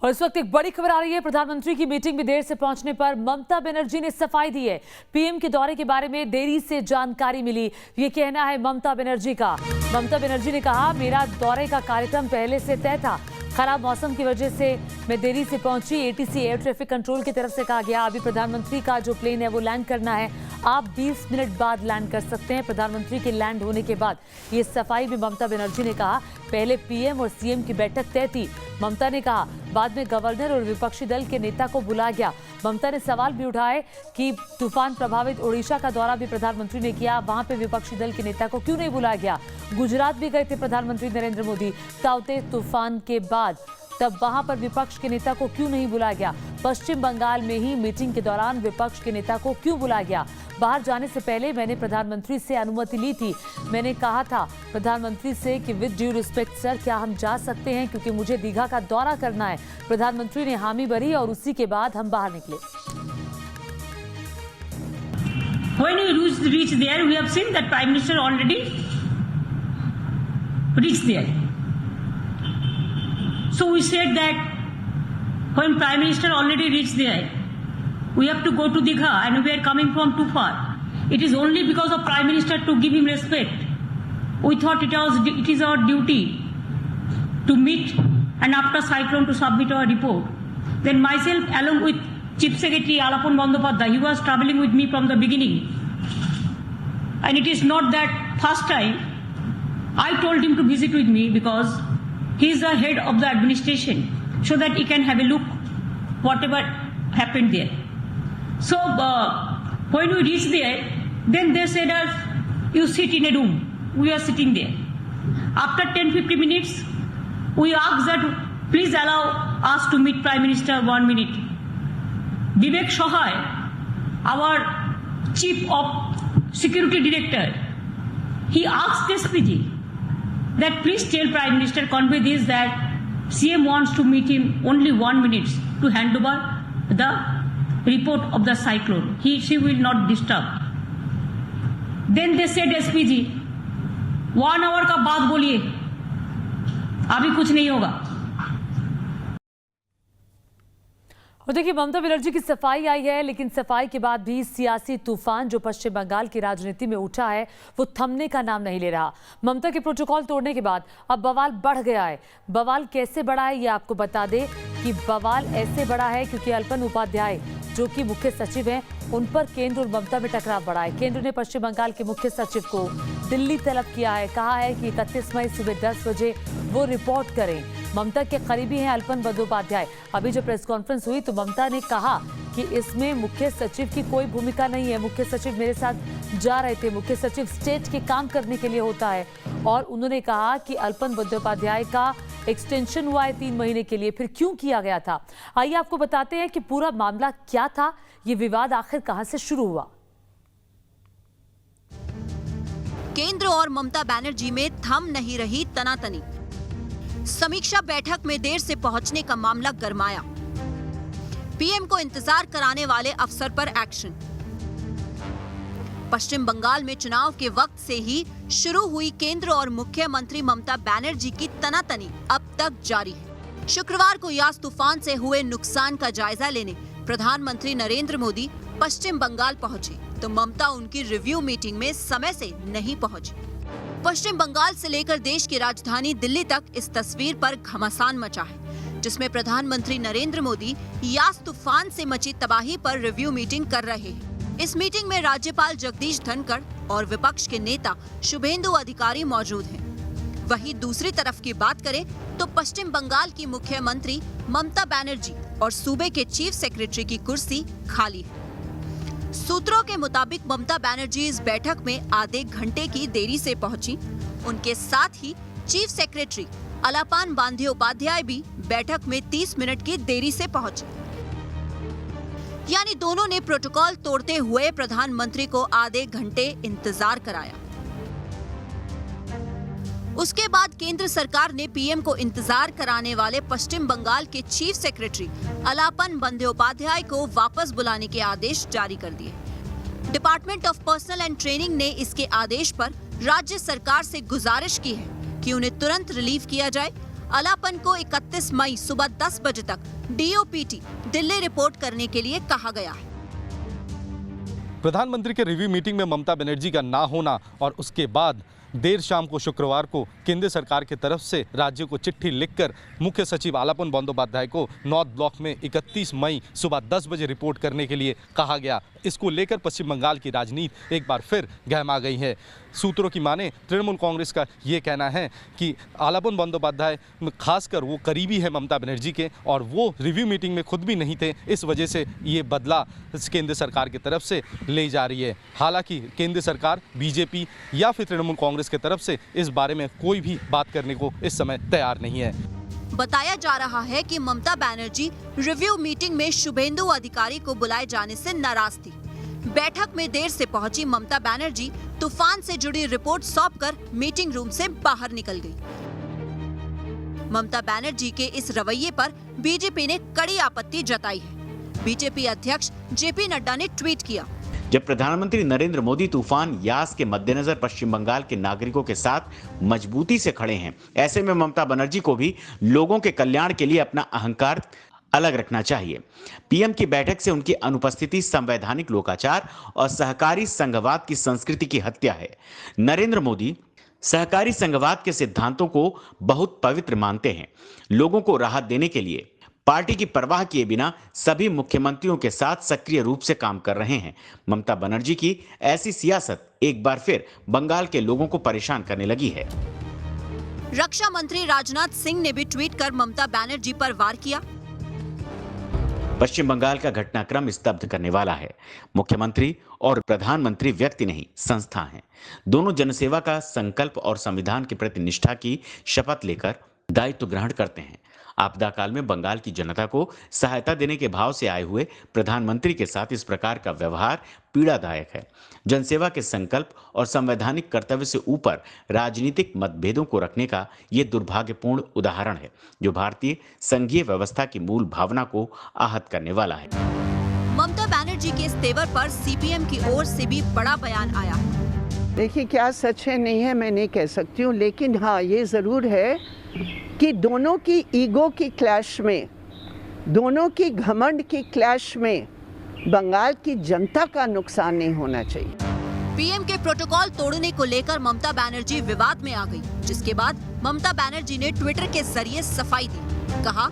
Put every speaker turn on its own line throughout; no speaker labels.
और इस वक्त एक बड़ी खबर आ रही है। प्रधानमंत्री की मीटिंग में देर से पहुंचने पर ममता बनर्जी ने सफाई दी है। पीएम के दौरे के बारे में देरी से जानकारी मिली, ये कहना है ममता बनर्जी का। ममता बनर्जी ने कहा, मेरा दौरे का कार्यक्रम पहले से तय था, खराब मौसम की वजह से मैं देरी से पहुंची। एटीसी एयर ट्रैफिक कंट्रोल की तरफ से कहा गया, अभी प्रधानमंत्री का जो प्लेन है वो लैंड करना है, आप 20 मिनट बाद लैंड कर सकते हैं। प्रधानमंत्री के लैंड होने के बाद ये सफाई भी ममता बनर्जी ने कहा। पहले पीएम और सीएम की बैठक तय थी, ममता ने कहा। बाद में गवर्नर और विपक्षी दल के नेता को बुलाया गया। ममता ने सवाल भी उठाए कि तूफान प्रभावित ओडिशा का दौरा भी प्रधानमंत्री ने किया, वहां पे विपक्षी दल के नेता को क्यों नहीं बुलाया गया। गुजरात भी गए थे प्रधानमंत्री नरेंद्र मोदी ताउते तूफान के बाद, तब वहां पर विपक्ष के नेता को क्यों नहीं बुलाया गया। पश्चिम बंगाल में ही मीटिंग के दौरान विपक्ष के नेता को क्यों बुलाया गया। बाहर जाने से पहले मैंने प्रधानमंत्री से अनुमति ली थी, मैंने कहा था प्रधानमंत्री से कि विद ड्यू रिस्पेक्ट सर, क्या हम जा सकते हैं, क्योंकि मुझे दीघा का दौरा करना है। प्रधानमंत्री ने हामी भरी और उसी के बाद हम बाहर निकले।
When we reached there, we have seen that Prime Minister already reached there. So we said that when Prime Minister already reached there, we have to go to Digha and we are coming from too far. It is only because of Prime Minister to give him respect. We thought it is our duty to meet and after cyclone to submit our report. Then myself along with Chief Secretary Alapan Bandyopadhyay, he was traveling with me from the beginning. And it is not that first time I told him to visit with me because he is the head of the administration, so that he can have a look whatever happened there. So when we reached there, then they said us, you sit in a room. We are sitting there. After 10-15 minutes, we asked that please allow us to meet Prime Minister 1 minute. Vivek Shohay, our Chief of Security Director, he asked SPG that please tell Prime Minister, convey this, that CM wants to meet him only 1 minute to hand over the report of the cyclone. She will not disturb. Then they said SPG, 1 hour का बाद बोलिए, अभी कुछ नहीं होगा।
और देखिए, ममता बनर्जी की सफाई आई है, लेकिन सफाई के बाद भी सियासी तूफान जो पश्चिम बंगाल की राजनीति में उठा है वो थमने का नाम नहीं ले रहा। ममता के प्रोटोकॉल तोड़ने के बाद अब बवाल बढ़ गया है। बवाल कैसे बढ़ा है ये आपको बता दें कि बवाल ऐसे बढ़ा है क्योंकि अल्पन उपाध्याय जो कि मुख्य सचिव हैं, उन पर केंद्र और ममता में टकराव बढ़ा है। केंद्र ने पश्चिम बंगाल के मुख्य सचिव को दिल्ली तलब किया है, कहा है कि 31 मई सुबह 10 बजे वो रिपोर्ट करें। ममता के करीबी हैं अल्पन बंदोपाध्याय। अभी जो प्रेस कॉन्फ्रेंस हुई तो ममता ने कहा कि इसमें मुख्य सचिव की कोई भूमिका नहीं है, मुख्य सचिव मेरे साथ जा रहे थे, मुख्य सचिव स्टेट के काम करने के लिए होता है। और उन्होंने कहा कि अल्पन बंदोपाध्याय का एक्सटेंशन हुआ है 3 महीने के लिए, फिर क्यों किया गया था। आइए आपको बताते हैं कि पूरा मामला क्या था, ये विवाद आखिर कहां से शुरू हुआ।
केंद्र और ममता बनर्जी में थम नहीं रही तनातनी। समीक्षा बैठक में देर से पहुंचने का मामला गरमाया। पीएम को इंतजार कराने वाले अफसर पर एक्शन। पश्चिम बंगाल में चुनाव के वक्त से ही शुरू हुई केंद्र और मुख्यमंत्री ममता बनर्जी की तनातनी अब तक जारी है। शुक्रवार को यास तूफान से हुए नुकसान का जायजा लेने प्रधानमंत्री नरेंद्र मोदी पश्चिम बंगाल पहुंचे, तो ममता उनकी रिव्यू मीटिंग में समय से नहीं पहुंची। पश्चिम बंगाल से लेकर देश की राजधानी दिल्ली तक इस तस्वीर पर घमासान मचा है, जिसमें प्रधानमंत्री नरेंद्र मोदी यास तूफान से मची तबाही पर रिव्यू मीटिंग कर रहे हैं। इस मीटिंग में राज्यपाल जगदीश धनखड़ और विपक्ष के नेता शुभेंदु अधिकारी मौजूद हैं। वहीं दूसरी तरफ की बात करें तो पश्चिम बंगाल की मुख्यमंत्री ममता बनर्जी और सूबे के चीफ सेक्रेटरी की कुर्सी खाली है। सूत्रों के मुताबिक ममता बनर्जी इस बैठक में आधे घंटे की देरी से पहुंची। उनके साथ ही चीफ सेक्रेटरी अलापान बंद्योपाध्याय भी बैठक में 30 मिनट की देरी से पहुंचे। यानी दोनों ने प्रोटोकॉल तोड़ते हुए प्रधानमंत्री को आधे घंटे इंतजार कराया। उसके बाद केंद्र सरकार ने पीएम को इंतजार कराने वाले पश्चिम बंगाल के चीफ सेक्रेटरी अलापन बंद्योपाध्याय को वापस बुलाने के आदेश जारी कर दिए। Department of personal and training ने इसके आदेश पर राज्य सरकार से गुजारिश की है कि उन्हें तुरंत रिलीव किया जाए। अलापन को 31 मई सुबह 10 बजे तक डीओपीटी दिल्ली रिपोर्ट करने के लिए कहा गया है।
प्रधानमंत्री के रिव्यू मीटिंग में ममता बनर्जी का ना होना और उसके बाद देर शाम को शुक्रवार को केंद्र सरकार की तरफ से राज्य को चिट्ठी लिखकर मुख्य सचिव आलापन बंदोपाध्याय को नॉर्थ ब्लॉक में 31 मई सुबह 10 बजे रिपोर्ट करने के लिए कहा गया। इसको लेकर पश्चिम बंगाल की राजनीति एक बार फिर गहमा गई है। सूत्रों की माने तृणमूल कांग्रेस का ये कहना है कि आलापन बंदोपाध्याय खासकर वो करीबी है ममता बनर्जी के और वो रिव्यू मीटिंग में खुद भी नहीं थे, इस वजह से ये बदला केंद्र सरकार की तरफ से ले जा रही है। हालांकि केंद्र सरकार बीजेपी या फिर तृणमूल कांग्रेस की तरफ से इस बारे में कोई भी बात करने को इस समय तैयार नहीं है।
बताया जा रहा है कि ममता बनर्जी रिव्यू मीटिंग में शुभेंदु अधिकारी को बुलाए जाने से नाराज थी। बैठक में देर से पहुंची ममता बनर्जी तूफान से जुड़ी रिपोर्ट सौंपकर मीटिंग रूम से बाहर निकल गई। ममता बनर्जी के इस रवैये पर बीजेपी ने कड़ी आपत्ति जताई है। बीजेपी अध्यक्ष जेपी नड्डा ने ट्वीट किया,
जब प्रधानमंत्री नरेंद्र मोदी तूफान यास के मद्देनजर पश्चिम बंगाल के नागरिकों के साथ मजबूती से खड़े हैं, ऐसे में ममता बनर्जी को भी लोगों के कल्याण के लिए अपना अहंकार अलग रखना चाहिए। पीएम की बैठक से उनकी अनुपस्थिति संवैधानिक लोकाचार और सहकारी संघवाद की संस्कृति की हत्या है। नरेंद्र मोदी सहकारी संघवाद के सिद्धांतों को बहुत पवित्र मानते हैं। लोगों को राहत देने के लिए पार्टी की परवाह किए बिना सभी मुख्यमंत्रियों के साथ सक्रिय रूप से काम कर रहे हैं। ममता बनर्जी की ऐसी सियासत एक बार फिर बंगाल के लोगों को परेशान करने लगी है।
रक्षा मंत्री राजनाथ सिंह ने भी ट्वीट कर ममता बनर्जी पर वार किया।
पश्चिम बंगाल का घटनाक्रम स्तब्ध करने वाला है। मुख्यमंत्री और प्रधानमंत्री व्यक्ति नहीं, संस्था हैं। दोनों जनसेवा का संकल्प और संविधान के प्रति निष्ठा की शपथ लेकर दायित्व ग्रहण करते हैं। आपदा काल में बंगाल की जनता को सहायता देने के भाव से आए हुए प्रधानमंत्री के साथ इस प्रकार का व्यवहार पीड़ादायक है। जनसेवा के संकल्प और संवैधानिक कर्तव्य से ऊपर राजनीतिक मतभेदों को रखने का ये दुर्भाग्यपूर्ण उदाहरण है, जो भारतीय संघीय व्यवस्था की मूल भावना को आहत करने वाला है।
ममता बनर्जी के इस तेवर पर सीपीएम की ओर से भी बड़ा बयान आया।
देखिए, क्या सच है नहीं है मैं नहीं कह सकती हूँ, लेकिन हाँ ये ज़रूर है कि दोनों की ईगो की क्लैश में, दोनों की घमंड की क्लैश में बंगाल की जनता का नुकसान नहीं होना चाहिए।
पीएम के प्रोटोकॉल तोड़ने को लेकर ममता बनर्जी विवाद में आ गई, जिसके बाद ममता बनर्जी ने ट्विटर के जरिए सफाई दी। कहा,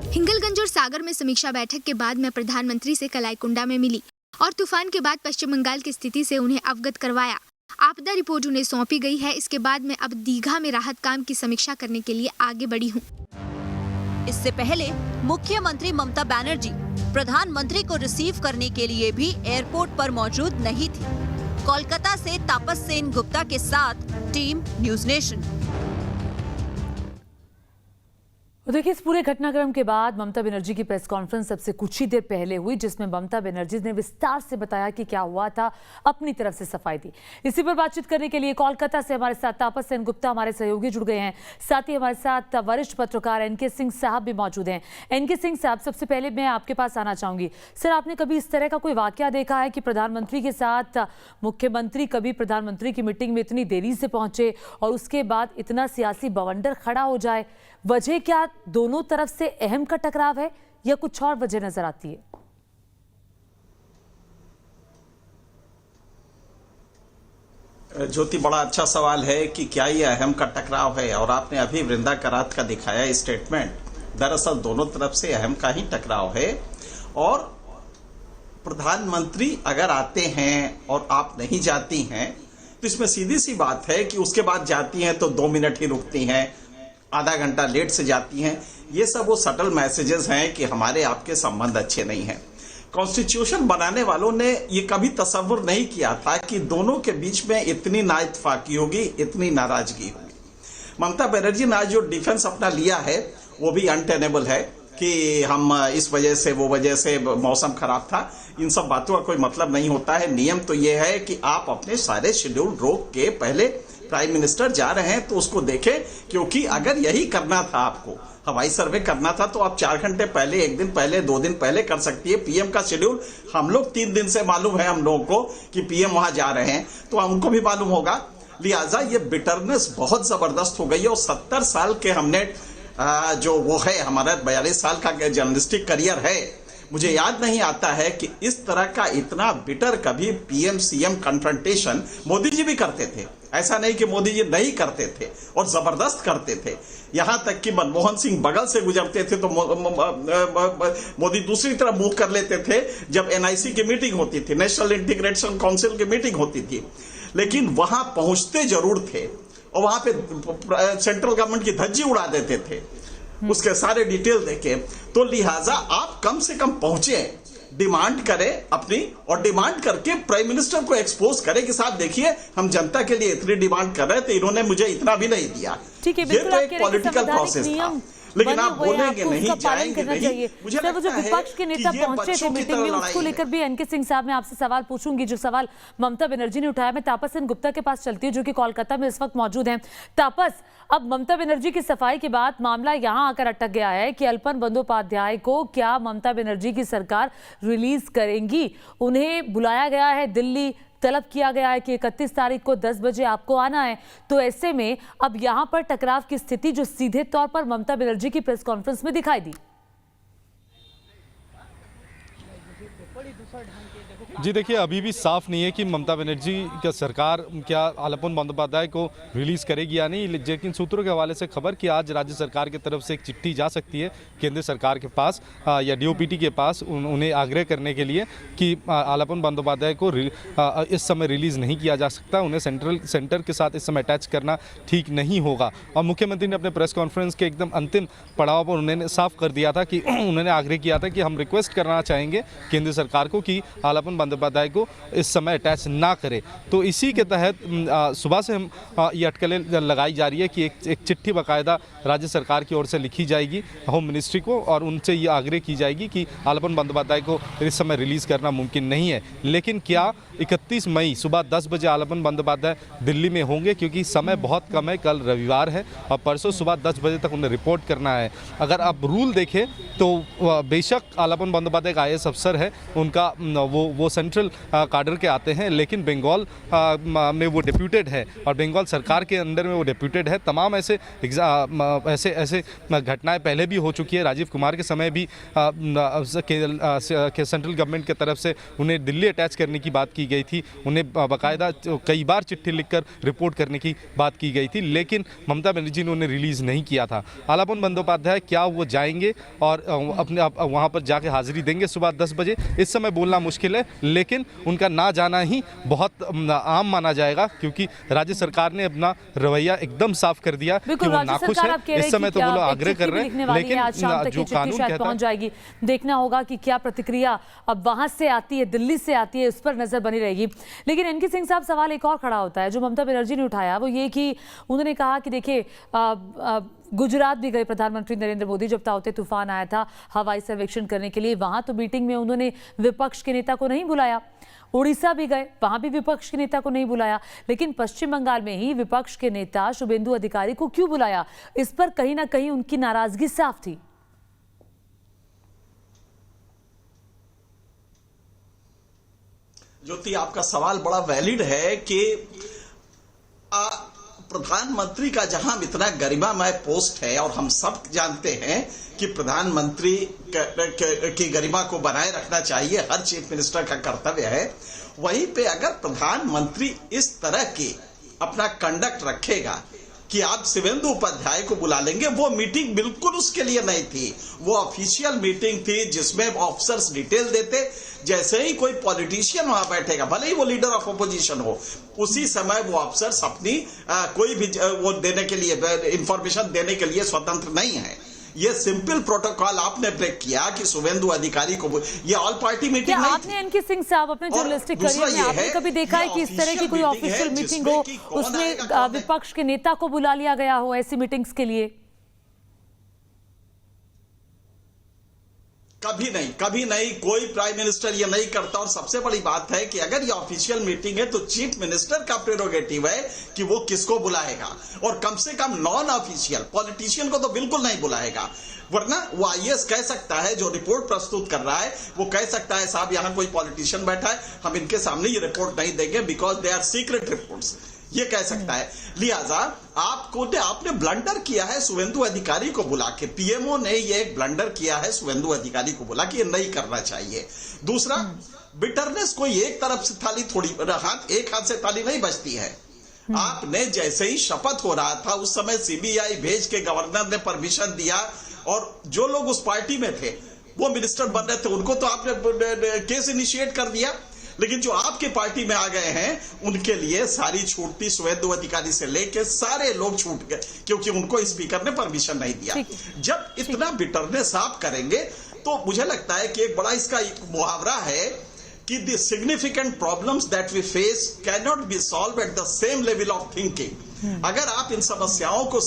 हिंगलगंज और सागर में समीक्षा बैठक के बाद मैं प्रधानमंत्री से कलाईकुंडा में मिली और तूफान के बाद पश्चिम बंगाल की स्थिति से उन्हें अवगत करवाया। आपदा रिपोर्ट उन्हें सौंपी गई है। इसके बाद मैं अब दीघा में राहत काम की समीक्षा करने के लिए आगे बढ़ी हूँ।
इससे पहले मुख्यमंत्री ममता बनर्जी प्रधानमंत्री को रिसीव करने के लिए भी एयरपोर्ट पर मौजूद नहीं थी। कोलकाता से तापस सेन गुप्ता के साथ टीम न्यूज नेशन।
तो देखिए, इस पूरे घटनाक्रम के बाद ममता बनर्जी की प्रेस कॉन्फ्रेंस सबसे कुछ ही देर पहले हुई, जिसमें ममता बनर्जी ने विस्तार से बताया कि क्या हुआ था, अपनी तरफ से सफाई दी। इसी पर बातचीत करने के लिए कोलकाता से हमारे साथ तापस सेन गुप्ता हमारे सहयोगी जुड़ गए हैं। साथ ही हमारे साथ वरिष्ठ पत्रकार एनके सिंह साहब भी मौजूद हैं। एनके सिंह साहब, सबसे पहले मैं आपके पास आना चाहूंगी। सर, आपने कभी इस तरह का कोई वाकया देखा है कि प्रधानमंत्री के साथ मुख्यमंत्री कभी प्रधानमंत्री की मीटिंग में इतनी देरी से पहुंचे और उसके बाद इतना सियासी बवंडर खड़ा हो जाए? वजह क्या दोनों तरफ से अहम का टकराव है या कुछ और वजह नजर आती है?
ज्योति, बड़ा अच्छा सवाल है कि क्या ये अहम का टकराव है, और आपने अभी वृंदा करात का दिखाया स्टेटमेंट। दरअसल दोनों तरफ से अहम का ही टकराव है। और प्रधानमंत्री अगर आते हैं और आप नहीं जाती हैं तो इसमें सीधी सी बात है कि उसके बाद जाती हैं तो 2 मिनट ही रुकती हैं, आधा घंटा लेट से जाती हैं। ये सब वो सटल मैसेजेस हैं कि हमारे आपके संबंध अच्छे नहीं हैं। कॉन्स्टिट्यूशन बनाने वालों ने ये कभी तसव्वुर नहीं किया था कि दोनों के बीच में इतनी नाइतफाकी होगी, इतनी नाराजगी होगी। ममता बनर्जी ने आज जो डिफेंस अपना लिया है वो भी अनटेनेबल है कि हम इस वजह से वो वजह से मौसम खराब था। इन सब बातों का कोई मतलब नहीं होता है। नियम तो ये है कि आप अपने सारे शेड्यूल रोक के पहले प्राइम मिनिस्टर जा रहे हैं तो उसको देखें, क्योंकि अगर यही करना था, आपको हवाई सर्वे करना था, तो आप 4 घंटे पहले, 1 दिन पहले, 2 दिन पहले कर सकती है। पीएम का शेड्यूल हम लोग 3 दिन से मालूम है हम लोगों को कि पीएम वहां जा रहे हैं, तो उनको भी मालूम होगा। लिहाजा ये बिटरनेस बहुत जबरदस्त हो गई है। और 70 साल के हमने जो वो है, हमारा 42 साल का जर्नलिस्टिक करियर है, मुझे याद नहीं आता है कि इस तरह का इतना बिटर कभी PM CM confrontation Modi ji भी करते थे। ऐसा नहीं कि मोदी जी नहीं करते थे, और जबरदस्त करते थे। यहां तक कि मनमोहन सिंह बगल से गुजरते थे तो मोदी दूसरी तरफ मुंह कर लेते थे जब एनआईसी की मीटिंग होती थी, नेशनल इंटीग्रेशन काउंसिल की मीटिंग होती थी। लेकिन वहां पहुंचते जरूर थे और वहां पे सेंट्रल गवर्नमेंट की धज्जी उड़ा देते थे, उसके सारे डिटेल देके। तो लिहाजा आप कम से कम पहुंचे, डिमांड करें अपनी, और डिमांड करके प्राइम मिनिस्टर को एक्सपोज करें कि साहब देखिए हम जनता के लिए इतनी डिमांड कर रहे थे, इन्होंने मुझे इतना भी नहीं दिया।
ठीक है,
ये तो एक पॉलिटिकल प्रोसेस था, लेकिन आप बोलेंगे नहीं, जाएंगे नहीं। मुझे
वो जो विपक्ष के नेता पहुंचे थे मीटिंग में, उसको लेकर भी एनके सिंह साहब मैं आपसे सवाल पूछूंगी, जो सवाल ममता बनर्जी ने उठाया। मैं तापस सेन गुप्ता के पास चलती हूँ जो कि कोलकाता में इस वक्त मौजूद हैं। तापस, अब ममता बनर्जी की सफाई के बाद मामला यहां आकर अटक गया है कि अल्पन बंदोपाध्याय को क्या ममता बनर्जी की सरकार रिलीज करेंगी? उन्हें बुलाया गया है दिल्ली, तलब किया गया है कि 31 तारीख को 10 बजे आपको आना है। तो ऐसे में अब यहां पर टकराव की स्थिति जो सीधे तौर पर ममता बनर्जी की प्रेस कॉन्फ्रेंस में दिखाई दी।
जी देखिए, अभी भी साफ नहीं है कि ममता बनर्जी का सरकार क्या अल्पन बंदोपाध्याय को रिलीज़ करेगी या नहीं। लेकिन सूत्रों के हवाले से खबर कि आज राज्य सरकार की तरफ से एक चिट्ठी जा सकती है केंद्र सरकार के पास या डीओपीटी के पास, उन्हें आग्रह करने के लिए कि अल्पन बंदोपाध्याय को इस समय रिलीज़ नहीं किया जा सकता, उन्हें सेंटर के साथ इस समय अटैच करना ठीक नहीं होगा। और मुख्यमंत्री ने अपने प्रेस कॉन्फ्रेंस के एकदम अंतिम पड़ाव पर उन्होंने साफ कर दिया था कि उन्होंने आग्रह किया था कि हम रिक्वेस्ट करना चाहेंगे केंद्र सरकार को कि अल्पन बंदोपाध्याय को इस समय अटैच ना करे। तो इसी के तहत सुबह से हम ये अटकलें लगाई जा रही है कि एक चिट्ठी बाकायदा राज्य सरकार की ओर से लिखी जाएगी होम मिनिस्ट्री को, और उनसे ये आग्रह की जाएगी कि अल्पन बंदोपाध्याय को इस समय रिलीज़ करना मुमकिन नहीं है। लेकिन क्या 31 मई सुबह 10 बजे अल्पन बंदोपाध्याय दिल्ली में होंगे? क्योंकि समय बहुत कम है, कल रविवार है और परसों सुबह 10 बजे तक उन्हें रिपोर्ट करना है। अगर आप रूल देखें तो बेशक अल्पन बंदोपाध्याय का IAS अफसर है, उनका वो सेंट्रल काडर के आते हैं, लेकिन बंगाल में वो डिप्यूटेड है और बंगाल सरकार के अंडर में वो डिप्यूटेड है। तमाम ऐसे घटनाएं पहले भी हो चुकी है। राजीव कुमार के समय भी सेंट्रल गवर्नमेंट की तरफ से उन्हें दिल्ली अटैच करने की बात की गई थी, उन्हें बाकायदा कई बार चिट्ठी लिखकर रिपोर्ट करने की बात की गई थी, लेकिन ममता बनर्जी ने उन्हें रिलीज़ नहीं किया था। अल्पन बंदोपाध्याय क्या वो जाएंगे और अपने वहाँ पर जाके हाजिरी देंगे सुबह 10 बजे? इस समय बोलना मुश्किल है, लेकिन उनका ना जाना ही बहुत आम माना जाएगा, क्योंकि राज्य सरकार ने अपना रवैया एकदम साफ कर दिया कि वो नाखुश है। इस समय तो वो लोग आग्रह कर रहे हैं, लेकिन जो कानून कहता
पहुंच जाएगी, देखना होगा कि क्या प्रतिक्रिया अब वहां से आती है, दिल्ली से आती है, उस पर नजर बनी रहेगी। लेकिन एनके सिंह साहब, सवाल एक और खड़ा होता है जो ममता बनर्जी ने उठाया, वो ये कि उन्होंने कहा कि देखिए गुजरात भी गए प्रधानमंत्री नरेंद्र मोदी जब ताउते तूफान आया था हवाई सर्वेक्षण करने के लिए, वहां तो मीटिंग में उन्होंने विपक्ष के नेता को नहीं बुलाया। उड़ीसा भी गए, वहां भी विपक्ष के नेता को नहीं बुलाया, लेकिन पश्चिम बंगाल में ही विपक्ष के नेता शुभेंदु अधिकारी को क्यों बुलाया? इस पर कहीं ना कहीं उनकी नाराजगी साफ थी।
ज्योति, आपका सवाल बड़ा वैलिड है कि प्रधानमंत्री का जहां इतना गरिमामय पोस्ट है, और हम सब जानते हैं कि प्रधानमंत्री की गरिमा को बनाए रखना चाहिए, हर चीफ मिनिस्टर का कर्तव्य है। वहीं पे अगर प्रधानमंत्री इस तरह की अपना कंडक्ट रखेगा कि आप शिवेंदु उपाध्याय को बुला लेंगे, वो मीटिंग बिल्कुल उसके लिए नहीं थी। वो ऑफिशियल मीटिंग थी जिसमें ऑफिसर्स डिटेल देते। जैसे ही कोई पॉलिटिशियन वहां बैठेगा, भले ही वो लीडर ऑफ ओपोजिशन हो, उसी समय वो ऑफिसर्स अपनी कोई भी वो देने के लिए, इंफॉर्मेशन देने के लिए स्वतंत्र नहीं है। ये सिंपल प्रोटोकॉल आपने ब्रेक किया कि शुभेंदु अधिकारी को, ये ऑल पार्टी मीटिंग नहीं।
आपने एनके सिंह साहब अपने जर्नलिस्टिक करियर में आपने कभी देखा है कि इस तरह की कोई ऑफिशियल मीटिंग हो, उसमें विपक्ष के नेता को बुला लिया गया हो ऐसी मीटिंग्स के लिए?
कभी नहीं, कोई प्राइम मिनिस्टर ये नहीं करता। और सबसे बड़ी बात है कि अगर ये ऑफिशियल मीटिंग है तो चीफ मिनिस्टर का प्रेरोगेटिव है कि वो किसको बुलाएगा, और कम से कम नॉन ऑफिशियल पॉलिटिशियन को तो बिल्कुल नहीं बुलाएगा। वरना वो IAS कह सकता है, जो रिपोर्ट प्रस्तुत कर रहा है वो कह सकता है साहब यहाँ कोई पॉलिटिशियन बैठा है, हम इनके सामने ये रिपोर्ट नहीं देंगे because they are secret reports. ये कह सकता है। लिहाजा आपने ब्लंडर किया है शुभेंदु अधिकारी को बुला के, पीएमओ ने ये एक ब्लंडर किया है शुभेंदु अधिकारी को बुला के, ये नहीं करना चाहिए। दूसरा, बिटरनेस कोई एक तरफ से थाली थोड़ी, एक हाथ से ताली नहीं बजती है। आपने जैसे ही शपथ हो रहा था उस समय सीबीआई भेज के गवर्नर ने परमिशन दिया, और जो लोग उस पार्टी में थे वो मिनिस्टर बन रहे थे उनको तो आपने केस इनिशिएट कर दिया, लेकिन जो आपके पार्टी में आ गए हैं उनके लिए सारी छूट थी, शुभेंदु अधिकारी से लेके सारे लोग छूट गए, क्योंकि उनको स्पीकर ने परमिशन नहीं दिया। जब इतना बिटरनेस आप करेंगे तो मुझे लगता है कि एक बड़ा इसका एक मुहावरा है कि the significant problems that we face can not be solve at the same level of thinking. अगर आप इन समस्याओं को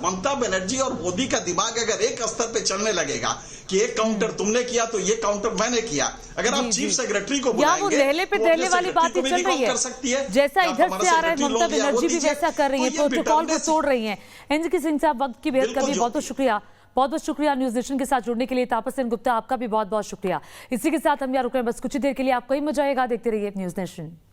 ममता बनर्जी और मोदी का दिमाग अगर एक स्तर पे चलने लगेगा कि एक काउंटर तुमने किया तो ये काउंटर मैंने किया, अगर आप चीफ सेक्रेटरी को बुलाएंगे
लहले पे दहले वाली बात ही चल रही है, जैसा इधर से आ रहा है ममता बनर्जी भी वैसा कर रही है, प्रोटोकॉल को तोड़ रही है। एनजी सिंह साहब, वक्त की बेहद कमी, बहुत बहुत शुक्रिया, बहुत बहुत शुक्रिया न्यूज नेशन के साथ जुड़ने के लिए। तापस सेन गुप्ता, आपका भी बहुत बहुत शुक्रिया। इसी के साथ हम यहाँ रुक रहे हैं बस कुछ ही देर के लिए। आपको ही मजा आएगा, देखते रहिए न्यूज नेशन।